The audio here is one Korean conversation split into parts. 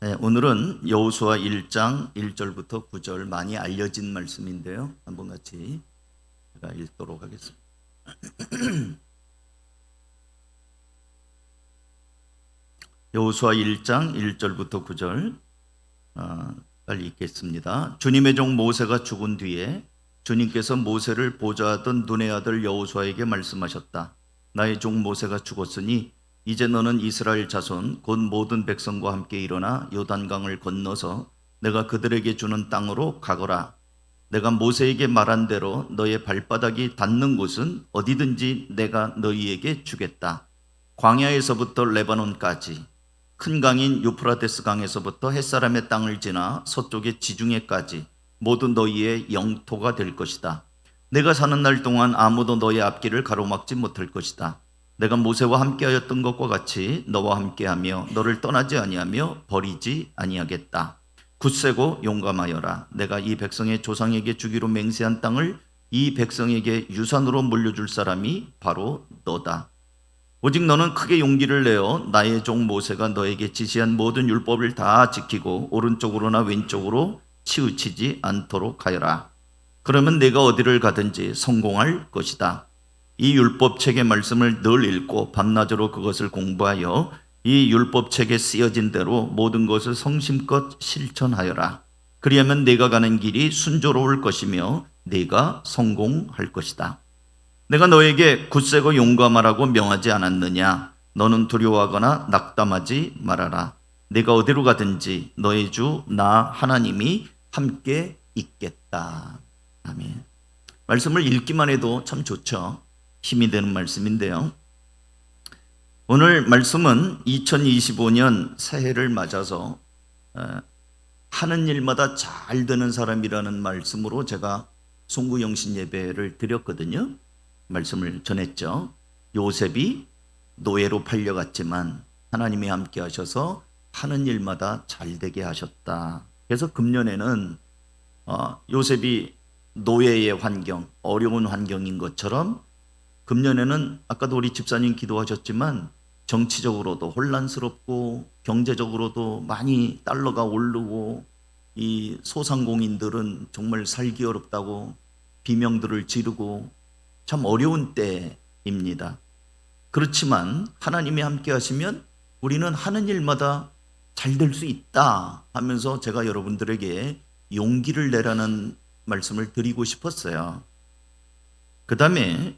네, 오늘은 여호수아 1장 1절부터 9절 많이 알려진 말씀인데요. 한번 같이 제가 읽도록 하겠습니다. 여호수아 1장 1절부터 9절 빨리 읽겠습니다. 주님의 종 모세가 죽은 뒤에 주님께서 모세를 보좌하던 눈의 아들 여호수아에게 말씀하셨다. 나의 종 모세가 죽었으니 이제 너는 이스라엘 자손 곧 모든 백성과 함께 일어나 요단강을 건너서 내가 그들에게 주는 땅으로 가거라. 내가 모세에게 말한 대로 너의 발바닥이 닿는 곳은 어디든지 내가 너희에게 주겠다. 광야에서부터 레바논까지 큰 강인 유프라테스 강에서부터 햇사람의 땅을 지나 서쪽의 지중해까지 모두 너희의 영토가 될 것이다. 내가 사는 날 동안 아무도 너의 앞길을 가로막지 못할 것이다. 내가 모세와 함께하였던 것과 같이 너와 함께하며 너를 떠나지 아니하며 버리지 아니하겠다. 굳세고 용감하여라. 내가 이 백성의 조상에게 주기로 맹세한 땅을 이 백성에게 유산으로 물려줄 사람이 바로 너다. 오직 너는 크게 용기를 내어 나의 종 모세가 너에게 지시한 모든 율법을 다 지키고 오른쪽으로나 왼쪽으로 치우치지 않도록 하여라. 그러면 내가 어디를 가든지 성공할 것이다. 이 율법책의 말씀을 늘 읽고 밤낮으로 그것을 공부하여 이 율법책에 쓰여진 대로 모든 것을 성심껏 실천하여라. 그리하면 내가 가는 길이 순조로울 것이며 내가 성공할 것이다. 내가 너에게 굳세고 용감하라고 명하지 않았느냐? 너는 두려워하거나 낙담하지 말아라. 내가 어디로 가든지 너의 주 나 하나님이 함께 있겠다. 아멘. 말씀을 읽기만 해도 참 좋죠. 힘이 되는 말씀인데요. 오늘 말씀은 2025년 새해를 맞아서 하는 일마다 잘 되는 사람이라는 말씀으로 제가 송구영신 예배를 드렸거든요. 말씀을 전했죠. 요셉이 노예로 팔려갔지만 하나님이 함께 하셔서 하는 일마다 잘 되게 하셨다. 그래서 금년에는 요셉이 노예의 환경, 어려운 환경인 것처럼 금년에는 아까도 우리 집사님 기도하셨지만 정치적으로도 혼란스럽고 경제적으로도 많이 달러가 오르고 이 소상공인들은 정말 살기 어렵다고 비명들을 지르고 참 어려운 때입니다. 그렇지만 하나님이 함께 하시면 우리는 하는 일마다 잘 될 수 있다 하면서 제가 여러분들에게 용기를 내라는 말씀을 드리고 싶었어요. 그 다음에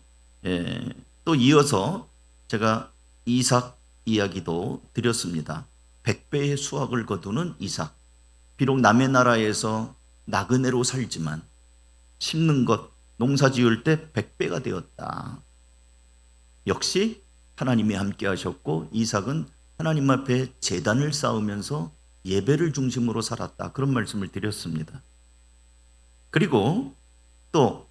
또 이어서 제가 이삭 이야기도 드렸습니다. 100배의 수확을 거두는 이삭. 비록 남의 나라에서 나그네로 살지만 심는 것, 농사 지을 때 100배가 되었다. 역시 하나님이 함께 하셨고 이삭은 하나님 앞에 제단을 쌓으면서 예배를 중심으로 살았다. 그런 말씀을 드렸습니다. 그리고 또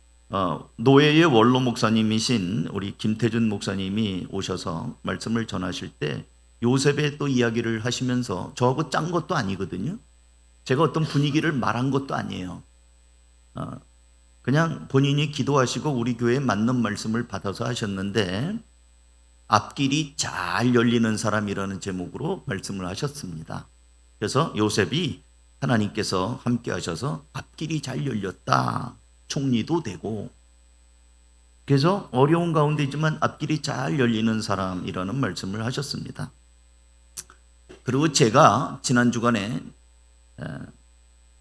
노예의 원로 목사님이신 우리 김태준 목사님이 오셔서 말씀을 전하실 때 요셉의 또 이야기를 하시면서 저하고 짠 것도 아니거든요. 제가 어떤 분위기를 말한 것도 아니에요. 그냥 본인이 기도하시고 우리 교회에 맞는 말씀을 받아서 하셨는데 앞길이 잘 열리는 사람이라는 제목으로 말씀을 하셨습니다. 그래서 요셉이 하나님께서 함께 하셔서 앞길이 잘 열렸다. 총리도 되고 그래서 어려운 가운데이지만 앞길이 잘 열리는 사람이라는 말씀을 하셨습니다. 그리고 제가 지난 주간에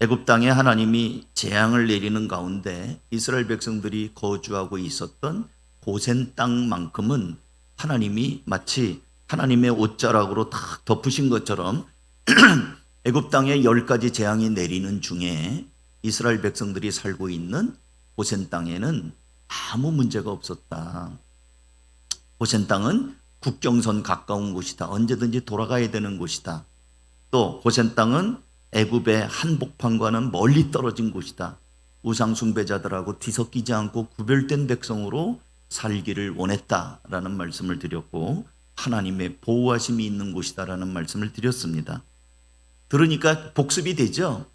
애굽 땅에 하나님이 재앙을 내리는 가운데 이스라엘 백성들이 거주하고 있었던 고센 땅만큼은 하나님이 마치 하나님의 옷자락으로 탁 덮으신 것처럼 애굽 땅에 10가지 재앙이 내리는 중에 이스라엘 백성들이 살고 있는 고센 땅에는 아무 문제가 없었다. 고센 땅은 국경선 가까운 곳이다. 언제든지 돌아가야 되는 곳이다. 또 고센 땅은 애굽의 한복판과는 멀리 떨어진 곳이다. 우상 숭배자들하고 뒤섞이지 않고 구별된 백성으로 살기를 원했다라는 말씀을 드렸고 하나님의 보호하심이 있는 곳이다라는 말씀을 드렸습니다. 들으니까 복습이 되죠.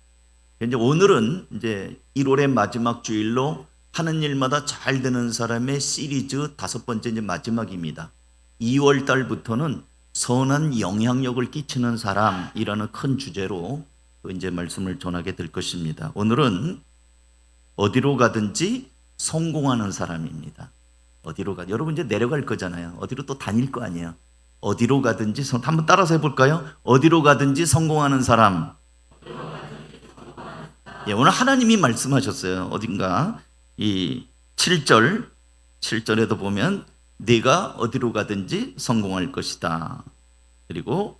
이제 오늘은 이제 1월의 마지막 주일로 하는 일마다 잘 되는 사람의 시리즈 5번째 이제 마지막입니다. 2월 달부터는 선한 영향력을 끼치는 사람이라는 큰 주제로 이제 말씀을 전하게 될 것입니다. 오늘은 어디로 가든지 성공하는 사람입니다. 어디로 가? 여러분 이제 내려갈 거잖아요. 어디로 또 다닐 거 아니에요. 어디로 가든지 한번 따라서 해볼까요? 어디로 가든지 성공하는 사람. 예, 오늘 하나님이 말씀하셨어요. 어딘가 이 7절에도 보면 네가 어디로 가든지 성공할 것이다. 그리고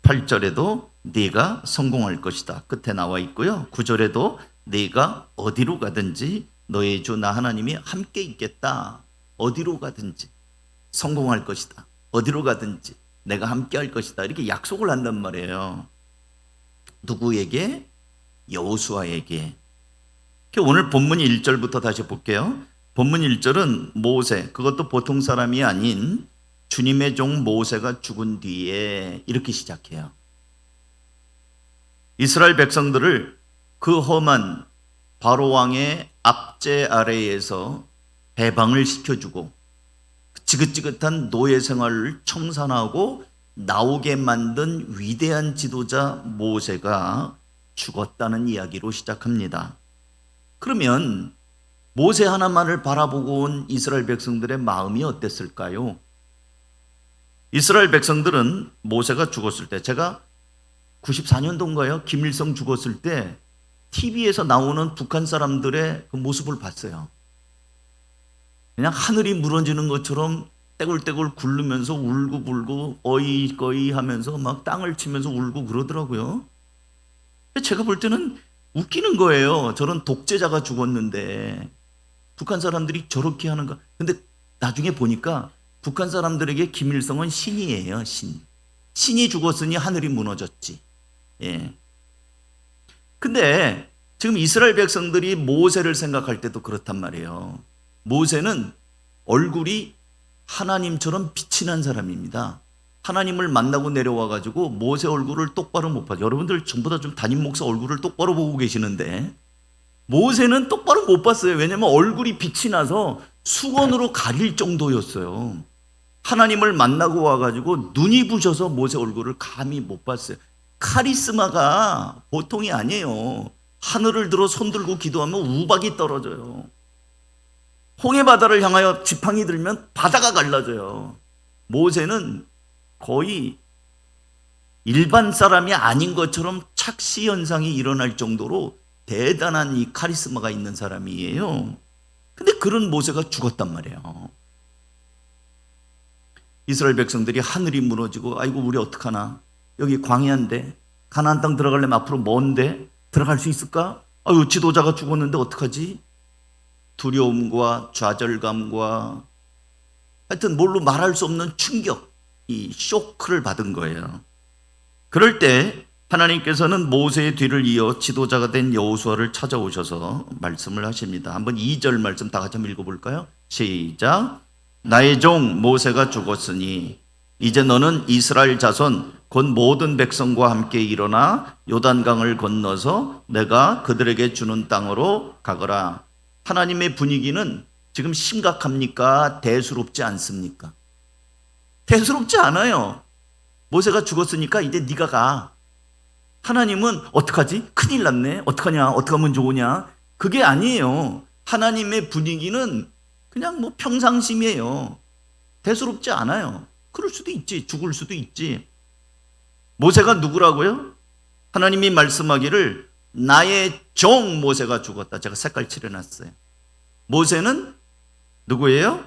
8절에도 네가 성공할 것이다. 끝에 나와 있고요. 9절에도 네가 어디로 가든지 너의 주 나 하나님이 함께 있겠다. 어디로 가든지 성공할 것이다. 어디로 가든지 내가 함께 할 것이다. 이렇게 약속을 한단 말이에요. 누구에게? 여호수아에게. 오늘 본문 1절부터 다시 볼게요. 본문 1절은 모세, 그것도 보통 사람이 아닌 주님의 종 모세가 죽은 뒤에 이렇게 시작해요. 이스라엘 백성들을 그 험한 바로 왕의 압제 아래에서 해방을 시켜주고 지긋지긋한 노예 생활을 청산하고 나오게 만든 위대한 지도자 모세가 죽었다는 이야기로 시작합니다. 그러면 모세 하나만을 바라보고 온 이스라엘 백성들의 마음이 어땠을까요? 이스라엘 백성들은 모세가 죽었을 때, 제가 94년도인가요? 김일성 죽었을 때 TV에서 나오는 북한 사람들의 그 모습을 봤어요. 그냥 하늘이 무너지는 것처럼 떼굴떼굴 굴르면서 울고불고 어이거이 하면서 막 땅을 치면서 울고 그러더라고요. 제가 볼 때는 웃기는 거예요. 저런 독재자가 죽었는데 북한 사람들이 저렇게 하는가. 근데 나중에 보니까 북한 사람들에게 김일성은 신이에요. 신이 죽었으니 하늘이 무너졌지. 예. 근데 지금 이스라엘 백성들이 모세를 생각할 때도 그렇단 말이에요. 모세는 얼굴이 하나님처럼 빛이 난 사람입니다. 하나님을 만나고 내려와가지고 모세 얼굴을 똑바로 못 봐요. 여러분들 전부 다 좀 담임 목사 얼굴을 똑바로 보고 계시는데 모세는 똑바로 못 봤어요. 왜냐하면 얼굴이 빛이 나서 수건으로 가릴 정도였어요. 하나님을 만나고 와가지고 눈이 부셔서 모세 얼굴을 감히 못 봤어요. 카리스마가 보통이 아니에요. 하늘을 들어 손 들고 기도하면 우박이 떨어져요. 홍해 바다를 향하여 지팡이 들면 바다가 갈라져요. 모세는 거의 일반 사람이 아닌 것처럼 착시 현상이 일어날 정도로 대단한 이 카리스마가 있는 사람이에요. 근데 그런 모세가 죽었단 말이에요. 이스라엘 백성들이 하늘이 무너지고 아이고 우리 어떡하나, 여기 광야인데 가나안 땅 들어가려면 앞으로 먼데 들어갈 수 있을까? 아유 지도자가 죽었는데 어떡하지? 두려움과 좌절감과 하여튼 뭘로 말할 수 없는 충격, 이 쇼크를 받은 거예요. 그럴 때 하나님께서는 모세의 뒤를 이어 지도자가 된 여호수아를 찾아오셔서 말씀을 하십니다. 한번 2절 말씀 다 같이 한번 읽어볼까요? 시작. 나의 종 모세가 죽었으니 이제 너는 이스라엘 자손 곧 모든 백성과 함께 일어나 요단강을 건너서 내가 그들에게 주는 땅으로 가거라. 하나님의 분위기는 지금 심각합니까? 대수롭지 않습니까? 대수롭지 않아요. 모세가 죽었으니까 이제 네가 가. 하나님은 어떡하지? 큰일 났네. 어떡하냐? 어떡하면 좋으냐? 그게 아니에요. 하나님의 분위기는 그냥 뭐 평상심이에요. 대수롭지 않아요. 그럴 수도 있지. 죽을 수도 있지. 모세가 누구라고요? 하나님이 말씀하기를 나의 종 모세가 죽었다. 제가 색깔 칠해놨어요. 모세는 누구예요?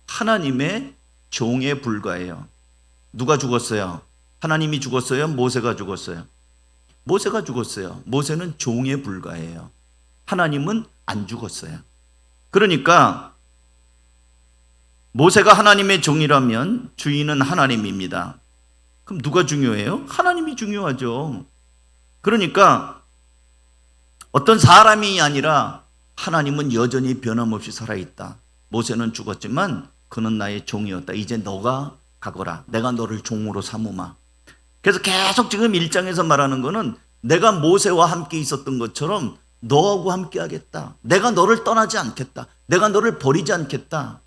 하나님의 종에 불과해요. 누가 죽었어요? 하나님이 죽었어요? 모세가 죽었어요? 모세가 죽었어요. 모세는 종에 불과해요. 하나님은 안 죽었어요. 그러니까 모세가 하나님의 종이라면 주인은 하나님입니다. 그럼 누가 중요해요? 하나님이 중요하죠. 그러니까 어떤 사람이 아니라 하나님은 여전히 변함없이 살아있다. 모세는 죽었지만 그는 나의 종이었다. 이제 너가 가거라. 내가 너를 종으로 삼으마. 그래서 계속 지금 1장에서 말하는 거는 내가 모세와 함께 있었던 것처럼 너하고 함께 하겠다. 내가 너를 떠나지 않겠다. 내가 너를 버리지 않겠다.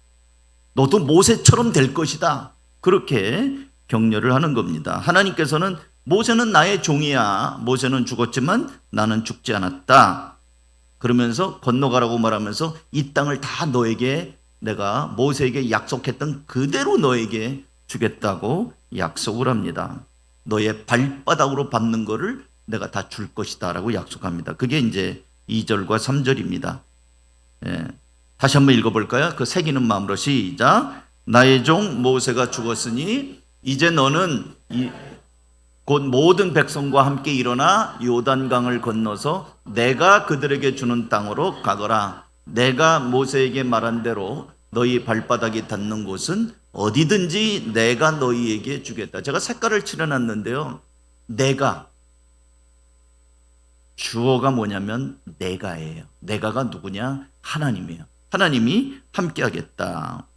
너도 모세처럼 될 것이다. 그렇게 격려를 하는 겁니다. 하나님께서는 모세는 나의 종이야. 모세는 죽었지만 나는 죽지 않았다. 그러면서 건너가라고 말하면서 이 땅을 다 너에게 내가 모세에게 약속했던 그대로 너에게 주겠다고 약속을 합니다. 너의 발바닥으로 밟는 거를 내가 다 줄 것이다 라고 약속합니다. 그게 이제 2절과 3절입니다. 예. 다시 한번 읽어볼까요? 그 새기는 마음으로 시작. 나의 종 모세가 죽었으니 이제 너는 곧 모든 백성과 함께 일어나 요단강을 건너서 내가 그들에게 주는 땅으로 가거라. 내가 모세에게 말한 대로 너희 발바닥이 닿는 곳은 어디든지 내가 너희에게 주겠다. 제가 색깔을 칠해놨는데요. 내가, 주어가 뭐냐면 내가예요. 내가가 누구냐? 하나님이에요. 하나님이 함께하겠다.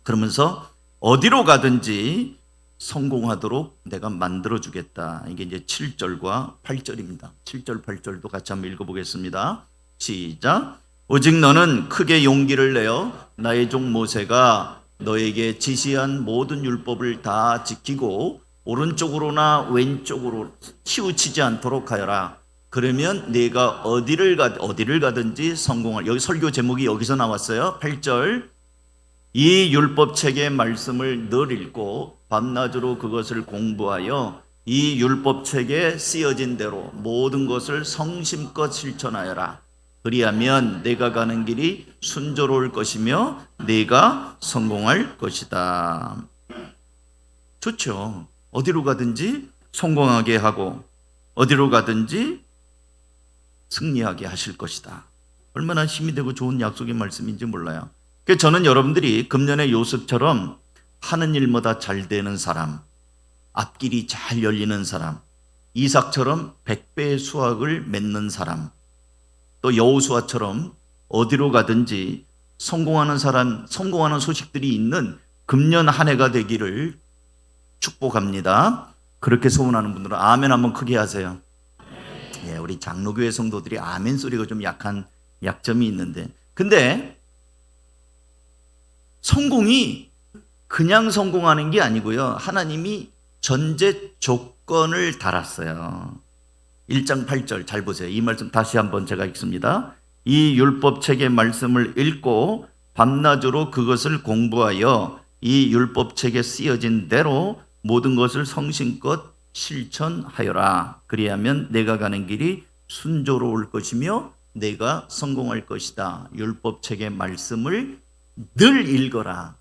그러면서 어디로 가든지 성공하도록 내가 만들어주겠다. 이게 이제 7절과 8절입니다. 7절, 8절도 같이 한번 읽어보겠습니다. 시작. 오직 너는 크게 용기를 내어 나의 종 모세가 너에게 지시한 모든 율법을 다 지키고 오른쪽으로나 왼쪽으로 치우치지 않도록 하여라. 그러면 네가 어디를 가든지 성공할. 여기 설교 제목이 여기서 나왔어요. 8절. 이 율법책의 말씀을 늘 읽고 밤낮으로 그것을 공부하여 이 율법책에 쓰여진 대로 모든 것을 성심껏 실천하여라. 그리하면 내가 가는 길이 순조로울 것이며 네가 성공할 것이다. 좋죠. 어디로 가든지 성공하게 하고 어디로 가든지 승리하게 하실 것이다. 얼마나 힘이 되고 좋은 약속의 말씀인지 몰라요. 그래서 저는 여러분들이 금년의 요셉처럼 하는 일마다 잘 되는 사람, 앞길이 잘 열리는 사람, 이삭처럼 100배의 수확을 맺는 사람, 또 여호수아처럼 어디로 가든지 성공하는 사람, 성공하는 소식들이 있는 금년 한 해가 되기를 축복합니다. 그렇게 소원하는 분들은 아멘 한번 크게 하세요. 예, 우리 장로교회 성도들이 아멘 소리가 좀 약점이 있는데, 근데 성공이 그냥 성공하는 게 아니고요. 하나님이 전제 조건을 달았어요. 1장 8절 잘 보세요. 이 말씀 다시 한번 제가 읽습니다. 이 율법책의 말씀을 읽고 밤낮으로 그것을 공부하여 이 율법책에 쓰여진 대로 모든 것을 성심껏 실천하여라. 그리하면 내가 가는 길이 순조로울 것이며 내가 성공할 것이다. 율법책의 말씀을 늘 읽어라.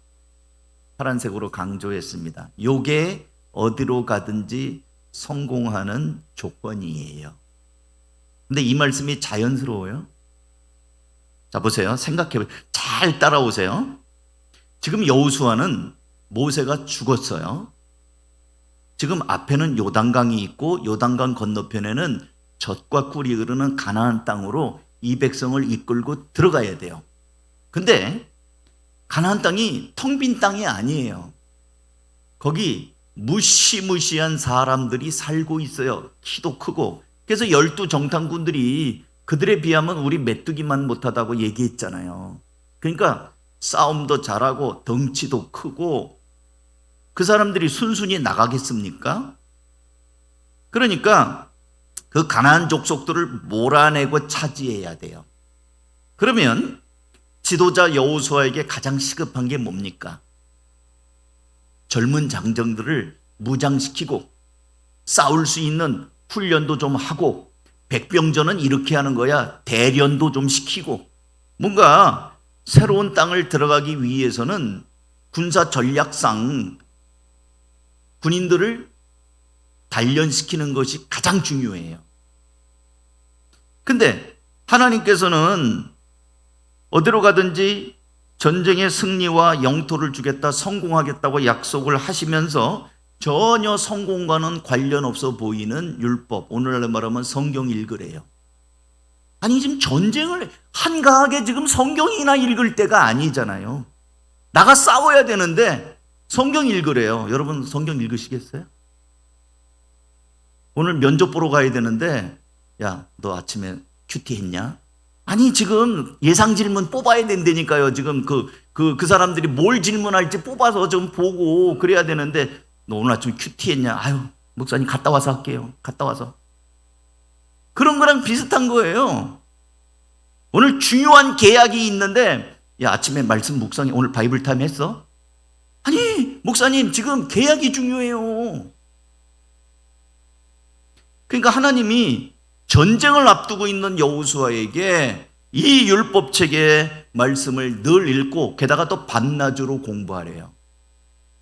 파란색으로 강조했습니다. 요게 어디로 가든지 성공하는 조건이에요. 근데 이 말씀이 자연스러워요? 자, 보세요. 생각해보세요. 잘 따라오세요. 지금 여호수아는 모세가 죽었어요. 지금 앞에는 요단강이 있고 요단강 건너편에는 젖과 꿀이 흐르는 가나안 땅으로 이 백성을 이끌고 들어가야 돼요. 근데 가나안 땅이 텅 빈 땅이 아니에요. 거기 무시무시한 사람들이 살고 있어요. 키도 크고. 그래서 12정탐꾼들이 그들에 비하면 우리 메뚜기만 못하다고 얘기했잖아요. 그러니까 싸움도 잘하고 덩치도 크고 그 사람들이 순순히 나가겠습니까? 그러니까 그 가나안 족속들을 몰아내고 차지해야 돼요. 그러면 지도자 여호수아에게 가장 시급한 게 뭡니까? 젊은 장정들을 무장시키고 싸울 수 있는 훈련도 좀 하고, 백병전은 이렇게 하는 거야. 대련도 좀 시키고, 뭔가 새로운 땅을 들어가기 위해서는 군사 전략상 군인들을 단련시키는 것이 가장 중요해요. 근데 하나님께서는 어디로 가든지 전쟁의 승리와 영토를 주겠다, 성공하겠다고 약속을 하시면서 전혀 성공과는 관련 없어 보이는 율법, 오늘날로 말하면 성경 읽으래요. 아니, 지금 전쟁을 한가하게 지금 성경이나 읽을 때가 아니잖아요. 나가 싸워야 되는데 성경 읽으래요. 여러분 성경 읽으시겠어요? 오늘 면접 보러 가야 되는데, 야, 너 아침에 큐티 했냐? 아니, 지금 예상 질문 뽑아야 된다니까요. 지금 그 그 사람들이 뭘 질문할지 뽑아서 좀 보고 그래야 되는데, 너 오늘 아침 큐티했냐? 아유, 목사님 갔다 와서 할게요. 갔다 와서. 그런 거랑 비슷한 거예요. 오늘 중요한 계약이 있는데, 야, 아침에 말씀 묵상해. 오늘 바이블 타임 했어? 아니, 목사님 지금 계약이 중요해요. 그러니까 하나님이 전쟁을 앞두고 있는 여호수아에게 이 율법책의 말씀을 늘 읽고, 게다가 또 반나절로 공부하래요.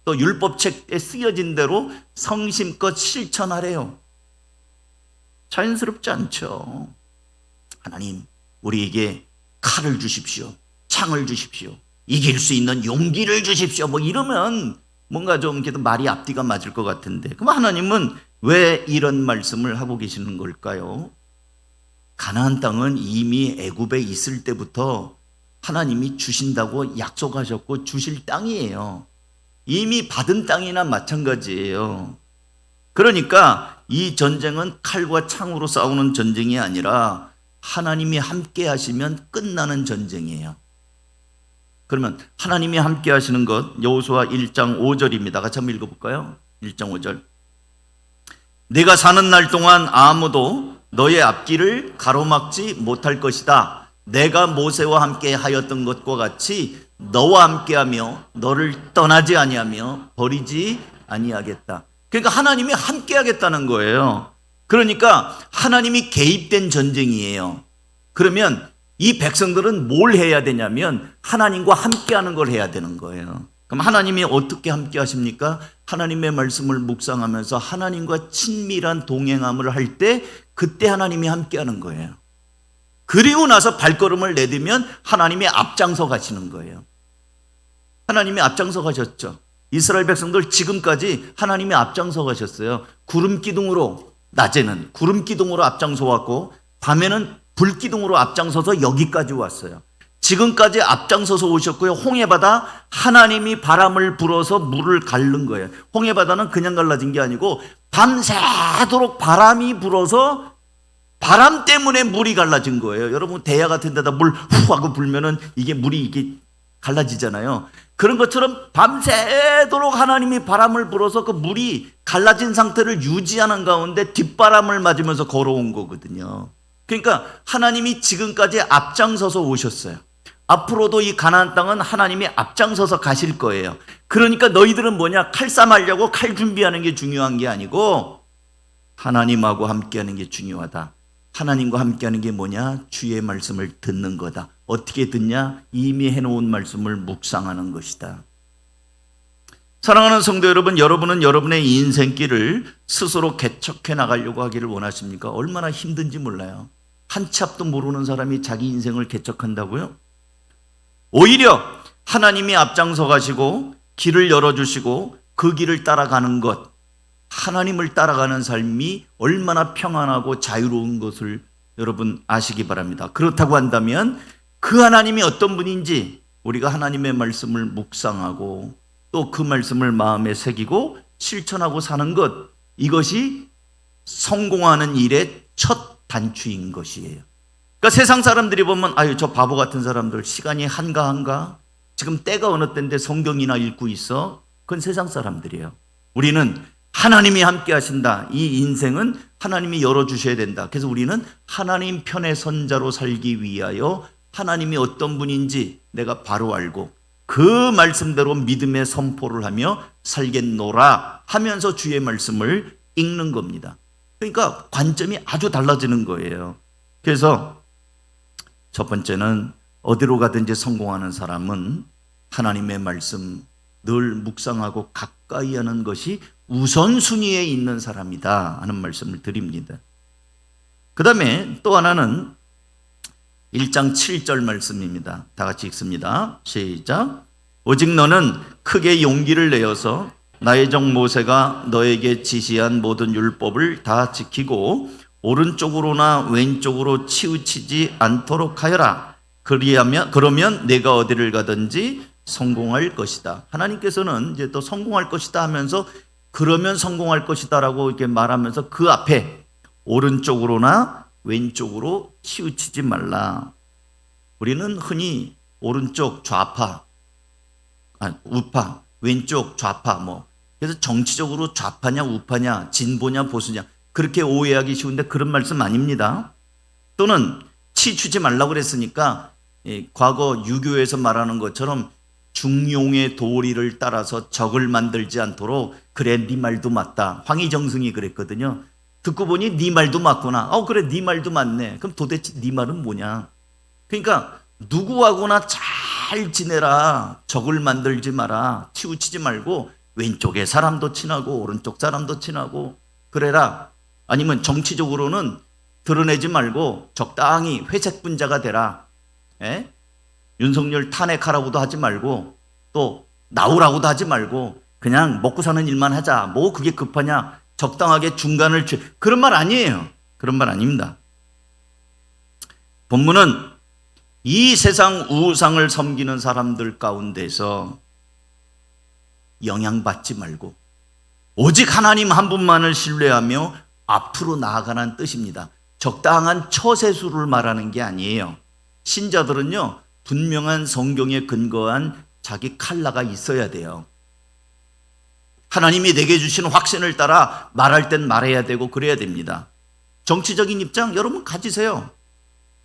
또 율법책에 쓰여진 대로 성심껏 실천하래요. 자연스럽지 않죠. 하나님, 우리에게 칼을 주십시오. 창을 주십시오. 이길 수 있는 용기를 주십시오. 뭐 이러면 뭔가 좀 그래도 말이 앞뒤가 맞을 것 같은데, 그럼 하나님은 왜 이런 말씀을 하고 계시는 걸까요? 가나안 땅은 이미 애굽에 있을 때부터 하나님이 주신다고 약속하셨고 주실 땅이에요. 이미 받은 땅이나 마찬가지예요. 그러니까 이 전쟁은 칼과 창으로 싸우는 전쟁이 아니라 하나님이 함께 하시면 끝나는 전쟁이에요. 그러면 하나님이 함께 하시는 것, 여호수아 1장 5절입니다. 같이 한번 읽어볼까요? 1장 5절. 내가 사는 날 동안 아무도 너의 앞길을 가로막지 못할 것이다. 내가 모세와 함께 하였던 것과 같이 너와 함께하며 너를 떠나지 아니하며 버리지 아니하겠다. 그러니까 하나님이 함께 하겠다는 거예요. 그러니까 하나님이 개입된 전쟁이에요. 그러면 이 백성들은 뭘 해야 되냐면 하나님과 함께하는 걸 해야 되는 거예요. 그럼 하나님이 어떻게 함께 하십니까? 하나님의 말씀을 묵상하면서 하나님과 친밀한 동행함을 할 때, 그때 하나님이 함께하는 거예요. 그리고 나서 발걸음을 내디면 하나님이 앞장서 가시는 거예요. 하나님이 앞장서 가셨죠. 이스라엘 백성들 지금까지 하나님이 앞장서 가셨어요. 구름 기둥으로, 낮에는 구름 기둥으로 앞장서 왔고 밤에는 불 기둥으로 앞장서서 여기까지 왔어요. 지금까지 앞장서서 오셨고요. 홍해바다, 하나님이 바람을 불어서 물을 갈른 거예요. 홍해바다는 그냥 갈라진 게 아니고 밤새도록 바람이 불어서, 바람 때문에 물이 갈라진 거예요. 여러분 대야 같은 데다 물 후 하고 불면은 이게 물이 이게 갈라지잖아요. 그런 것처럼 밤새도록 하나님이 바람을 불어서 그 물이 갈라진 상태를 유지하는 가운데 뒷바람을 맞으면서 걸어온 거거든요. 그러니까 하나님이 지금까지 앞장서서 오셨어요. 앞으로도 이 가나안 땅은 하나님이 앞장서서 가실 거예요. 그러니까 너희들은 뭐냐? 칼싸움하려고 칼 준비하는 게 중요한 게 아니고 하나님하고 함께하는 게 중요하다. 하나님과 함께하는 게 뭐냐? 주의 말씀을 듣는 거다. 어떻게 듣냐? 이미 해놓은 말씀을 묵상하는 것이다. 사랑하는 성도 여러분, 여러분은 여러분의 인생길을 스스로 개척해 나가려고 하기를 원하십니까? 얼마나 힘든지 몰라요. 한 치 앞도 모르는 사람이 자기 인생을 개척한다고요? 오히려 하나님이 앞장서 가시고 길을 열어주시고 그 길을 따라가는 것, 하나님을 따라가는 삶이 얼마나 평안하고 자유로운 것을 여러분 아시기 바랍니다. 그렇다고 한다면 그 하나님이 어떤 분인지 우리가 하나님의 말씀을 묵상하고 또 그 말씀을 마음에 새기고 실천하고 사는 것, 이것이 성공하는 일의 첫 단추인 것이에요. 그러니까 세상 사람들이 보면 아유 저 바보 같은 사람들 시간이 한가한가? 지금 때가 어느 때인데 성경이나 읽고 있어? 그건 세상 사람들이에요. 우리는 하나님이 함께 하신다. 이 인생은 하나님이 열어주셔야 된다. 그래서 우리는 하나님 편의 선자로 살기 위하여 하나님이 어떤 분인지 내가 바로 알고 그 말씀대로 믿음의 선포를 하며 살겠노라 하면서 주의 말씀을 읽는 겁니다. 그러니까 관점이 아주 달라지는 거예요. 그래서 첫 번째는 어디로 가든지 성공하는 사람은 하나님의 말씀 늘 묵상하고 가까이 하는 것이 우선순위에 있는 사람이다 하는 말씀을 드립니다. 그 다음에 또 하나는 1장 7절 말씀입니다. 다 같이 읽습니다. 시작. 오직 너는 크게 용기를 내어서 나의 종 모세가 너에게 지시한 모든 율법을 다 지키고 오른쪽으로나 왼쪽으로 치우치지 않도록 하여라. 그러면 내가 어디를 가든지 성공할 것이다. 하나님께서는 이제 또 성공할 것이다 하면서 그러면 성공할 것이다라고 이렇게 말하면서 그 앞에 오른쪽으로나 왼쪽으로 치우치지 말라. 우리는 흔히 오른쪽 좌파 우파, 왼쪽, 좌파 뭐. 그래서 정치적으로 좌파냐 우파냐 진보냐 보수냐 그렇게 오해하기 쉬운데 그런 말씀 아닙니다. 또는 치 주지 말라고 그랬으니까 과거 유교에서 말하는 것처럼 중용의 도리를 따라서 적을 만들지 않도록 그래 네 말도 맞다. 황희정승이 그랬거든요. 듣고 보니 네 말도 맞구나. 그래 네 말도 맞네. 그럼 도대체 네 말은 뭐냐. 그러니까 누구하고나 잘 지내라. 적을 만들지 마라. 치우치지 말고 왼쪽에 사람도 친하고 오른쪽 사람도 친하고 그래라. 아니면 정치적으로는 드러내지 말고 적당히 회색 분자가 되라. 윤석열 탄핵하라고도 하지 말고 또 나오라고도 하지 말고 그냥 먹고 사는 일만 하자. 뭐 그게 급하냐. 적당하게 중간을 그런 말 아니에요. 그런 말 아닙니다. 본문은 이 세상 우상을 섬기는 사람들 가운데서 영향받지 말고 오직 하나님 한 분만을 신뢰하며 앞으로 나아가라는 뜻입니다. 적당한 처세수를 말하는 게 아니에요. 신자들은요, 분명한 성경에 근거한 자기 칼라가 있어야 돼요. 하나님이 내게 주신 확신을 따라 말할 땐 말해야 되고 그래야 됩니다. 정치적인 입장 여러분 가지세요.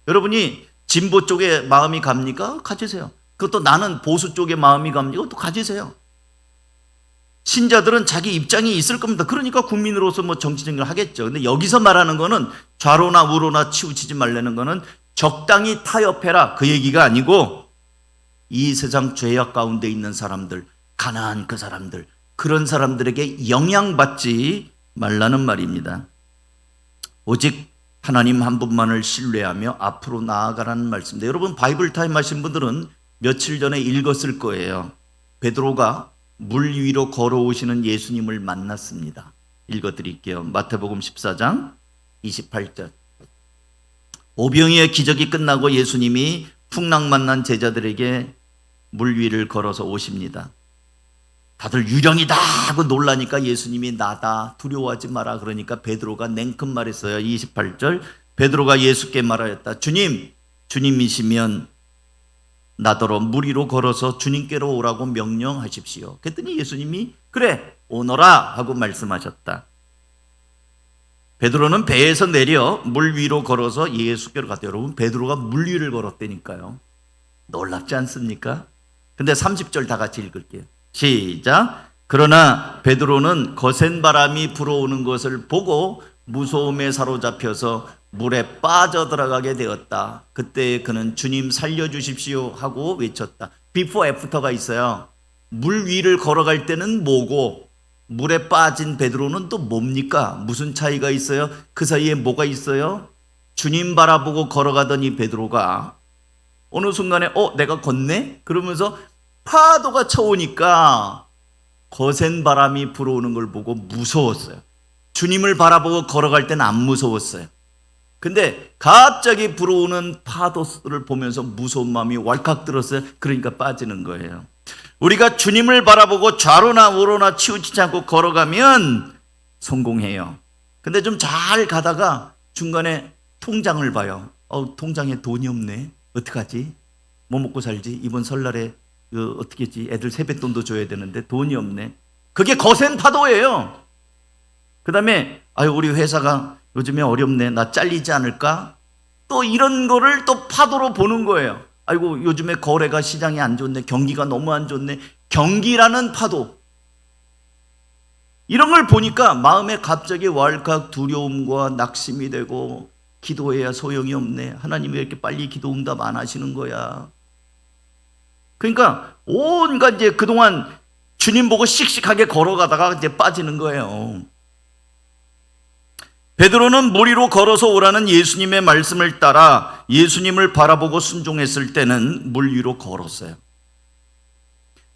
여러분이 진보 쪽에 마음이 갑니까? 가지세요. 그것도 나는 보수 쪽에 마음이 갑니까? 또 가지세요. 신자들은 자기 입장이 있을 겁니다. 그러니까 국민으로서 뭐 정치적인 걸 하겠죠. 근데 여기서 말하는 거는 좌로나 우로나 치우치지 말라는 거는 적당히 타협해라 그 얘기가 아니고 이 세상 죄악 가운데 있는 사람들, 가난한 그 사람들, 그런 사람들에게 영향받지 말라는 말입니다. 오직 하나님 한 분만을 신뢰하며 앞으로 나아가라는 말씀입니다. 여러분 바이블 타임 하신 분들은 며칠 전에 읽었을 거예요. 베드로가 물 위로 걸어오시는 예수님을 만났습니다. 읽어드릴게요. 마태복음 14장 28절. 오병이의 기적이 끝나고 예수님이 풍랑 만난 제자들에게 물 위를 걸어서 오십니다. 다들 유령이다 하고 놀라니까 예수님이 나다 두려워하지 마라 그러니까 베드로가 냉큼 말했어요. 28절. 베드로가 예수께 말하였다. 주님, 주님이시면 나더러 물 위로 걸어서 주님께로 오라고 명령하십시오. 그랬더니 예수님이 그래 오너라 하고 말씀하셨다. 베드로는 배에서 내려 물 위로 걸어서 예수께로 갔대요. 여러분 베드로가 물 위를 걸었다니까요. 놀랍지 않습니까? 근데 30절 다 같이 읽을게요. 시작. 그러나 베드로는 거센 바람이 불어오는 것을 보고 무서움에 사로잡혀서 물에 빠져들어가게 되었다. 그때 그는 주님 살려주십시오 하고 외쳤다. 비포 애프터가 있어요. 물 위를 걸어갈 때는 뭐고 물에 빠진 베드로는 또 뭡니까? 무슨 차이가 있어요? 그 사이에 뭐가 있어요? 주님 바라보고 걸어가던 이 베드로가 어느 순간에 내가 걷네? 그러면서 파도가 쳐오니까 거센 바람이 불어오는 걸 보고 무서웠어요. 주님을 바라보고 걸어갈 때는 안 무서웠어요. 근데 갑자기 불어오는 파도를 보면서 무서운 마음이 왈칵 들었어요. 그러니까 빠지는 거예요. 우리가 주님을 바라보고 좌로나 우로나 치우치지 않고 걸어가면 성공해요. 근데 좀 잘 가다가 중간에 통장을 봐요. 통장에 돈이 없네. 어떡하지? 뭐 먹고 살지? 이번 설날에 어떻게 했지? 애들 세뱃돈도 줘야 되는데 돈이 없네. 그게 거센 파도예요. 그 다음에 우리 회사가 요즘에 어렵네. 나 잘리지 않을까? 또 이런 거를 또 파도로 보는 거예요. 아이고 요즘에 거래가 시장이 안 좋네. 경기가 너무 안 좋네. 경기라는 파도. 이런 걸 보니까 마음에 갑자기 왈칵 두려움과 낙심이 되고 기도해야 소용이 없네. 하나님이 왜 이렇게 빨리 기도 응답 안 하시는 거야. 그러니까 온갖 이제 그동안 주님 보고 씩씩하게 걸어가다가 이제 빠지는 거예요. 베드로는 물 위로 걸어서 오라는 예수님의 말씀을 따라 예수님을 바라보고 순종했을 때는 물 위로 걸었어요.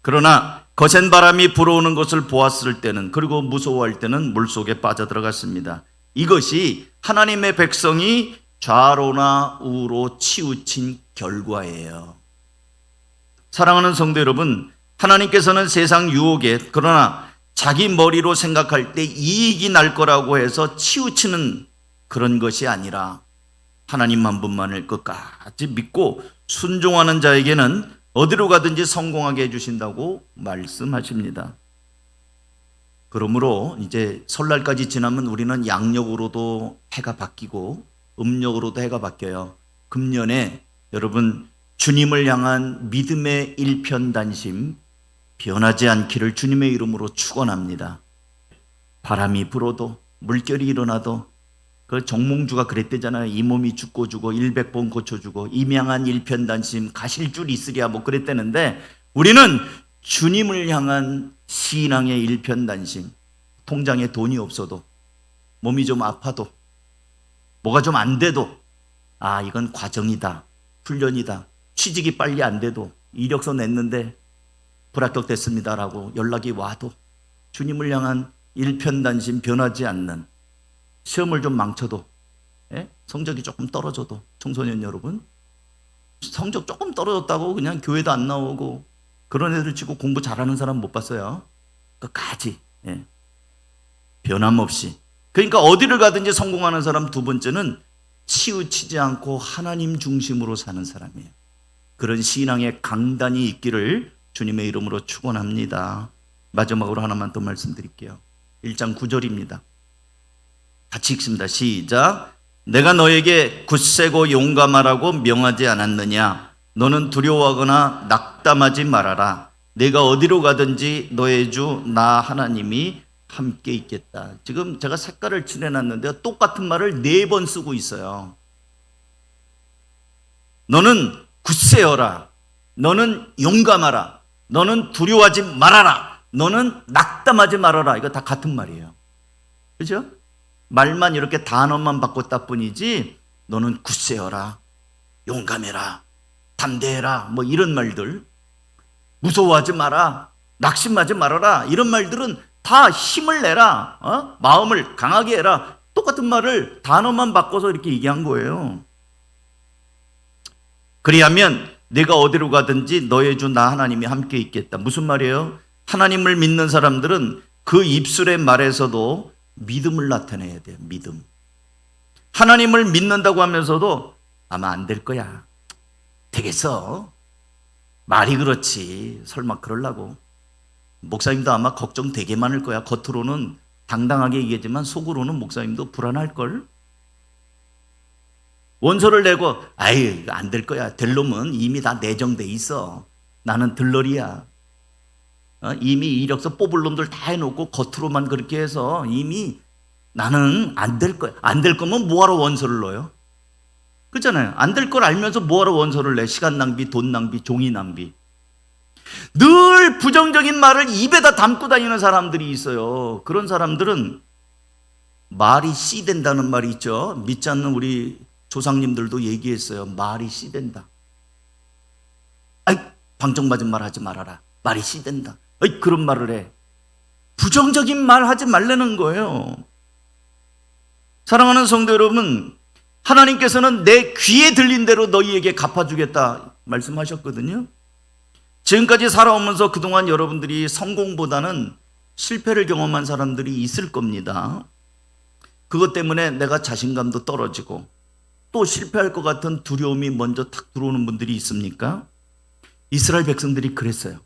그러나 거센 바람이 불어오는 것을 보았을 때는 그리고 무서워할 때는 물속에 빠져들어갔습니다. 이것이 하나님의 백성이 좌로나 우로 치우친 결과예요. 사랑하는 성도 여러분, 하나님께서는 세상 유혹에 그러나 자기 머리로 생각할 때 이익이 날 거라고 해서 치우치는 그런 것이 아니라 하나님 한 분만을 끝까지 믿고 순종하는 자에게는 어디로 가든지 성공하게 해주신다고 말씀하십니다. 그러므로 이제 설날까지 지나면 우리는 양력으로도 해가 바뀌고 음력으로도 해가 바뀌어요. 금년에 여러분 주님을 향한 믿음의 일편단심 변하지 않기를 주님의 이름으로 축원합니다. 바람이 불어도 물결이 일어나도 그 정몽주가 그랬대잖아요. 이 몸이 죽고 주고 100번 고쳐주고 임양한 일편단심 가실 줄 있으랴 뭐 그랬대는데 우리는 주님을 향한 신앙의 일편단심, 통장에 돈이 없어도 몸이 좀 아파도 뭐가 좀 안 돼도 아 이건 과정이다, 훈련이다, 취직이 빨리 안 돼도 이력서 냈는데 불합격됐습니다라고 연락이 와도 주님을 향한 일편단심 변하지 않는, 시험을 좀 망쳐도 성적이 조금 떨어져도, 청소년 여러분 성적 조금 떨어졌다고 그냥 교회도 안 나오고 그런 애들 치고 공부 잘하는 사람 못 봤어요. 끝까지 변함없이. 그러니까 어디를 가든지 성공하는 사람 두 번째는 치우치지 않고 하나님 중심으로 사는 사람이에요. 그런 신앙의 강단이 있기를 주님의 이름으로 축원합니다. 마지막으로 하나만 더 말씀드릴게요. 1장 9절입니다. 같이 읽습니다. 시작. 내가 너에게 굳세고 용감하라고 명하지 않았느냐? 너는 두려워하거나 낙담하지 말아라. 내가 어디로 가든지 너의 주 나 하나님이 함께 있겠다. 지금 제가 색깔을 칠해놨는데 똑같은 말을 4번 쓰고 있어요. 너는 굳세어라. 너는 용감하라. 너는 두려워하지 말아라. 너는 낙담하지 말아라. 이거 다 같은 말이에요. 그죠? 말만 이렇게 단어만 바꿨다 뿐이지 너는 굳세어라. 용감해라. 담대해라. 뭐 이런 말들. 무서워하지 마라. 낙심하지 말아라. 이런 말들은 다 힘을 내라. 마음을 강하게 해라. 똑같은 말을 단어만 바꿔서 이렇게 얘기한 거예요. 그리하면 내가 어디로 가든지 너의 주 나 하나님이 함께 있겠다. 무슨 말이에요? 하나님을 믿는 사람들은 그 입술의 말에서도 믿음을 나타내야 돼요. 믿음. 하나님을 믿는다고 하면서도 아마 안 될 거야. 되겠어. 말이 그렇지. 설마 그러려고. 목사님도 아마 걱정 되게 많을 거야. 겉으로는 당당하게 얘기하지만 속으로는 목사님도 불안할걸. 원서를 내고 아이 안 될 거야. 될 놈은 이미 다 내정돼 있어. 나는 들러리야. 이미 이력서 뽑을 놈들 다 해놓고 겉으로만 그렇게 해서 이미 나는 안 될 거야. 안 될 거면 뭐하러 원서를 넣어요? 그렇잖아요. 안 될 걸 알면서 뭐하러 원서를 내? 시간 낭비, 돈 낭비, 종이 낭비. 늘 부정적인 말을 입에다 담고 다니는 사람들이 있어요. 그런 사람들은 말이 씨 된다는 말이 있죠. 믿지 않는 우리 조상님들도 얘기했어요. 말이 씨 된다. 아이 방정맞은 말 하지 말아라. 말이 씨 된다. 아이 그런 말을 해. 부정적인 말 하지 말라는 거예요. 사랑하는 성도 여러분, 하나님께서는 내 귀에 들린 대로 너희에게 갚아주겠다 말씀하셨거든요. 지금까지 살아오면서 그동안 여러분들이 성공보다는 실패를 경험한 사람들이 있을 겁니다. 그것 때문에 내가 자신감도 떨어지고 또 실패할 것 같은 두려움이 먼저 탁 들어오는 분들이 있습니까? 이스라엘 백성들이 그랬어요.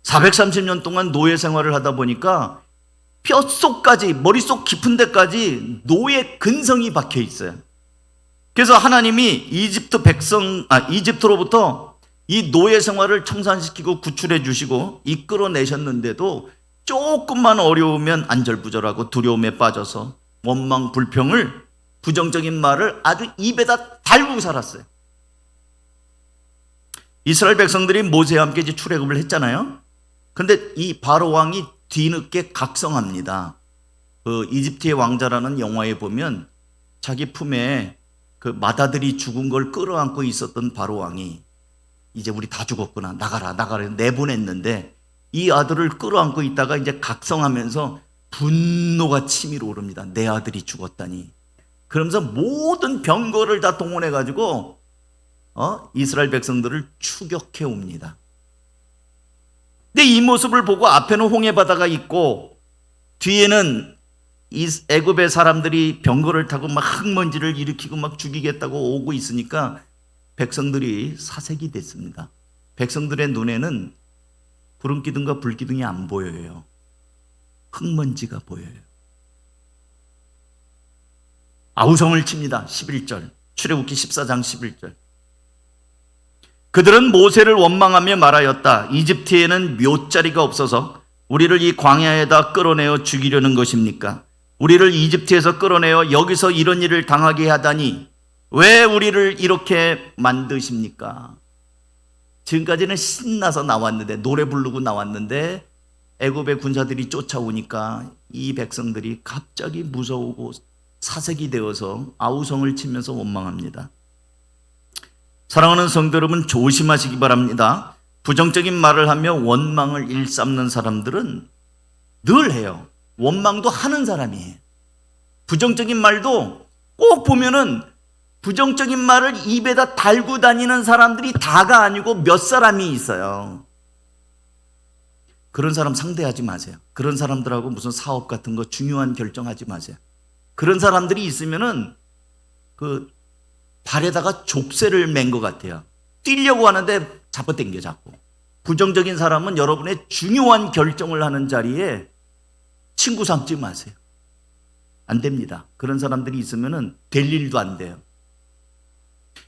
430년 동안 노예 생활을 하다 보니까 뼛속까지, 머릿속 깊은 데까지 노예 근성이 박혀 있어요. 그래서 하나님이 이집트로부터 이 노예 생활을 청산시키고 구출해 주시고 이끌어내셨는데도 조금만 어려우면 안절부절하고 두려움에 빠져서 원망, 불평을, 부정적인 말을 아주 입에다 달고 살았어요. 이스라엘 백성들이 모세와 함께 이제 출애굽을 했잖아요. 근데 이 바로 왕이 뒤늦게 각성합니다. 그 이집트의 왕자라는 영화에 보면 자기 품에 그 맏아들이 죽은 걸 끌어안고 있었던 바로 왕이 이제 우리 다 죽었구나. 나가라 내보냈는데 이 아들을 끌어안고 있다가 이제 각성하면서 분노가 치밀어 오릅니다. 내 아들이 죽었다니. 그러면서 모든 병거를 다 동원해 가지고 이스라엘 백성들을 추격해 옵니다. 근데 이 모습을 보고 앞에는 홍해 바다가 있고 뒤에는 이 애굽의 사람들이 병거를 타고 막 흙먼지를 일으키고 막 죽이겠다고 오고 있으니까 백성들이 사색이 됐습니다. 백성들의 눈에는 구름기둥과 불기둥이 안 보여요. 흙먼지가 보여요. 아우성을 칩니다. 11절. 출애굽기 14장 11절. 그들은 모세를 원망하며 말하였다. 이집트에는 묘자리가 없어서 우리를 이 광야에다 끌어내어 죽이려는 것입니까? 우리를 이집트에서 끌어내어 여기서 이런 일을 당하게 하다니 왜 우리를 이렇게 만드십니까? 지금까지는 신나서 나왔는데, 노래 부르고 나왔는데 애굽의 군사들이 쫓아오니까 이 백성들이 갑자기 무서우고 사색이 되어서 아우성을 치면서 원망합니다. 사랑하는 성도 여러분, 조심하시기 바랍니다. 부정적인 말을 하며 원망을 일삼는 사람들은 늘 해요. 원망도 하는 사람이에요. 부정적인 말도 꼭 보면은 부정적인 말을 입에다 달고 다니는 사람들이 다가 아니고 몇 사람이 있어요. 그런 사람 상대하지 마세요. 그런 사람들하고 무슨 사업 같은 거 중요한 결정하지 마세요. 그런 사람들이 있으면은 그 발에다가 족쇄를 맨 것 같아요. 뛰려고 하는데 잡아당겨 자꾸. 부정적인 사람은 여러분의 중요한 결정을 하는 자리에 친구 삼지 마세요. 안 됩니다. 그런 사람들이 있으면은 될 일도 안 돼요.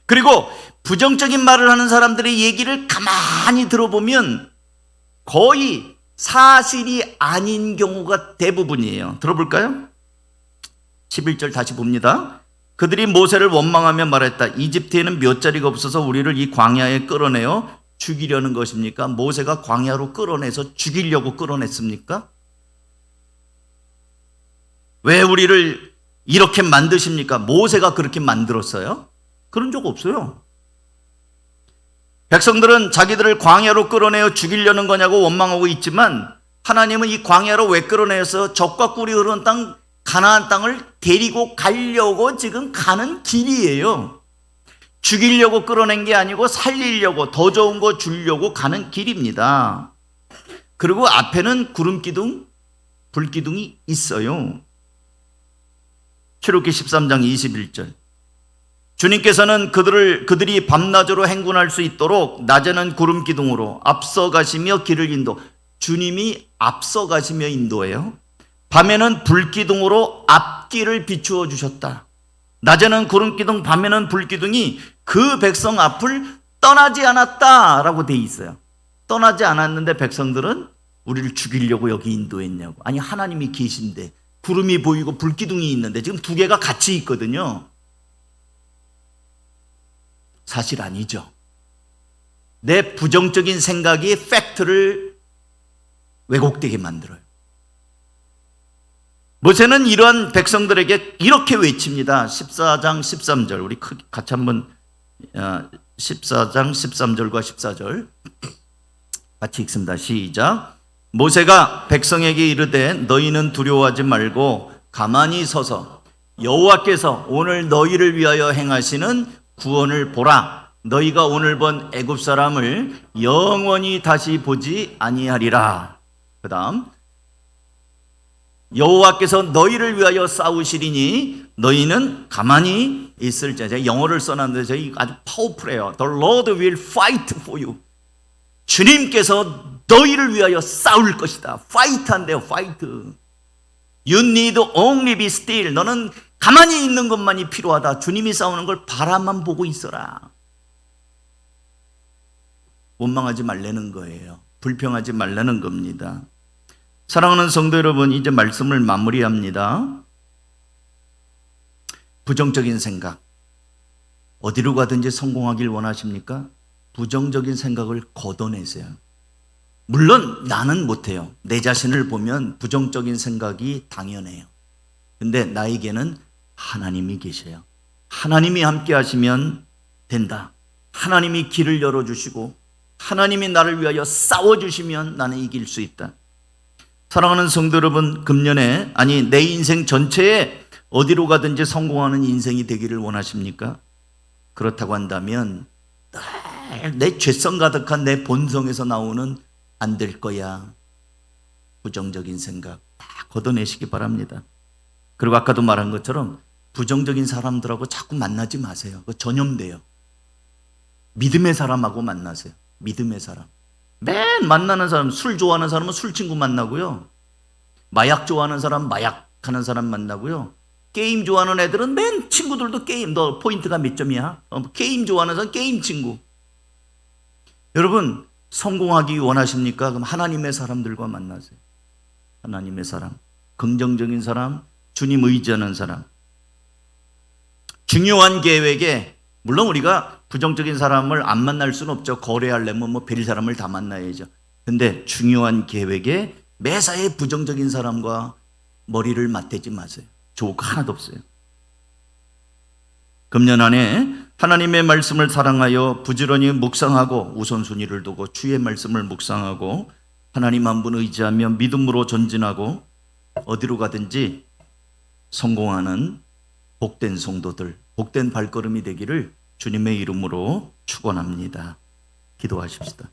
그리고 부정적인 말을 하는 사람들의 얘기를 가만히 들어보면 거의 사실이 아닌 경우가 대부분이에요. 들어볼까요? 11절 다시 봅니다. 그들이 모세를 원망하며 말했다. 이집트에는 묘자리가 없어서 우리를 이 광야에 끌어내어 죽이려는 것입니까? 모세가 광야로 끌어내서 죽이려고 끌어냈습니까? 왜 우리를 이렇게 만드십니까? 모세가 그렇게 만들었어요? 그런 적 없어요. 백성들은 자기들을 광야로 끌어내어 죽이려는 거냐고 원망하고 있지만 하나님은 이 광야로 왜 끌어내서 적과 꿀이 흐르는 땅 가나안 땅을 데리고 가려고 지금 가는 길이에요. 죽이려고 끌어낸 게 아니고 살리려고, 더 좋은 거 주려고 가는 길입니다. 그리고 앞에는 구름기둥, 불기둥이 있어요. 출애굽기 13장 21절. 주님께서는 그들이 밤낮으로 행군할 수 있도록 낮에는 구름기둥으로 앞서가시며 길을 인도. 주님이 앞서가시며 인도해요. 밤에는 불기둥으로 앞길을 비추어 주셨다. 낮에는 구름기둥, 밤에는 불기둥이 그 백성 앞을 떠나지 않았다라고 돼 있어요. 떠나지 않았는데 백성들은 우리를 죽이려고 여기 인도했냐고. 아니, 하나님이 계신데 구름이 보이고 불기둥이 있는데 지금 두 개가 같이 있거든요. 사실 아니죠. 내 부정적인 생각이 팩트를 왜곡되게 만들어요. 모세는 이러한 백성들에게 이렇게 외칩니다. 14장 13절. 우리 같이 한번 14장 13절과 14절 같이 읽습니다. 시작. 모세가 백성에게 이르되 너희는 두려워하지 말고 가만히 서서 여호와께서 오늘 너희를 위하여 행하시는 구원을 보라. 너희가 오늘 본 애굽 사람을 영원히 다시 보지 아니하리라. 그 다음 여호와께서 너희를 위하여 싸우시리니 너희는 가만히 있을지어다. 제가 영어를 써놨는데 저희 아주 파워풀해요. The Lord will fight for you. 주님께서 너희를 위하여 싸울 것이다. fight 한대요. fight. You need only be still. 너는 가만히 있는 것만이 필요하다. 주님이 싸우는 걸 바라만 보고 있어라. 원망하지 말라는 거예요. 불평하지 말라는 겁니다. 사랑하는 성도 여러분, 이제 말씀을 마무리합니다. 부정적인 생각, 어디로 가든지 성공하길 원하십니까? 부정적인 생각을 걷어내세요. 물론 나는 못해요. 내 자신을 보면 부정적인 생각이 당연해요. 근데 나에게는 하나님이 계셔요. 하나님이 함께 하시면 된다. 하나님이 길을 열어주시고 하나님이 나를 위하여 싸워주시면 나는 이길 수 있다. 사랑하는 성도 여러분, 금년에 내 인생 전체에 어디로 가든지 성공하는 인생이 되기를 원하십니까? 그렇다고 한다면 내 죄성 가득한 내 본성에서 나오는 안 될 거야 부정적인 생각 다 걷어내시기 바랍니다. 그리고 아까도 말한 것처럼 부정적인 사람들하고 자꾸 만나지 마세요. 그거 전염돼요. 믿음의 사람하고 만나세요. 믿음의 사람. 맨 만나는 사람, 술 좋아하는 사람은 술 친구 만나고요. 마약 좋아하는 사람, 마약하는 사람 만나고요. 게임 좋아하는 애들은 맨 친구들도 게임, 너 포인트가 몇 점이야? 게임 좋아하는 사람 게임 친구. 여러분 성공하기 원하십니까? 그럼 하나님의 사람들과 만나세요. 하나님의 사람, 긍정적인 사람, 주님 의지하는 사람. 중요한 계획에 물론 우리가 부정적인 사람을 안 만날 수는 없죠. 거래하려면 뭐 별 사람을 다 만나야죠. 근데 중요한 계획에 매사에 부정적인 사람과 머리를 맞대지 마세요. 좋을 거 하나도 없어요. 금년 안에 하나님의 말씀을 사랑하여 부지런히 묵상하고 우선순위를 두고 주의 말씀을 묵상하고 하나님 한 분 의지하며 믿음으로 전진하고 어디로 가든지 성공하는 복된 성도들, 복된 발걸음이 되기를 주님의 이름으로 축원합니다. 기도하십시다.